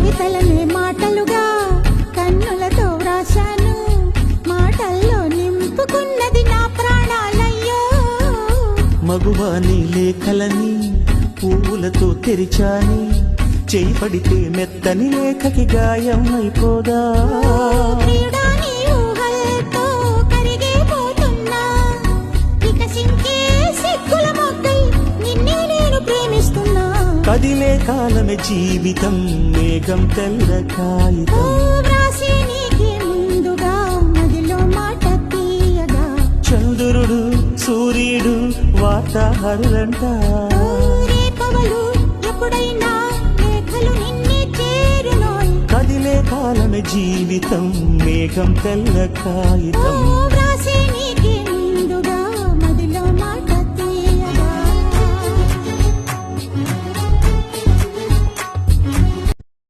కవితలనే మాటలుగా కన్నులతో వ్రాశాను, మాటల్లో నింపుకున్నది నా ప్రాణాలయ్యో. మగువాని లేఖలని పువ్వులతో తెరిచాని, చేయి పడితే మెత్తని లేఖకి గాయం అయిపోదా. ప్రియుడా నీ ఊహలతో కరిగిపోతున్నా, వికసించే సిగ్గుల మొగ్గై నిన్నే నేను ప్రేమిస్తున్నా. కదిలే కాలమే జీవితం, మేఘం తెల్ల కాగితం. వ్రాసే నీకే ముందుగా మదిలో మాట తీయగా, చంద్రుడు సూర్యుడు వార్తాహరులంట. రేపవలు ఎప్పుడైనా లేఖలు నిన్నే చేరునోయ్. కదిలే కాలమే జీవితం, మేఘం తెల్ల కాగితం.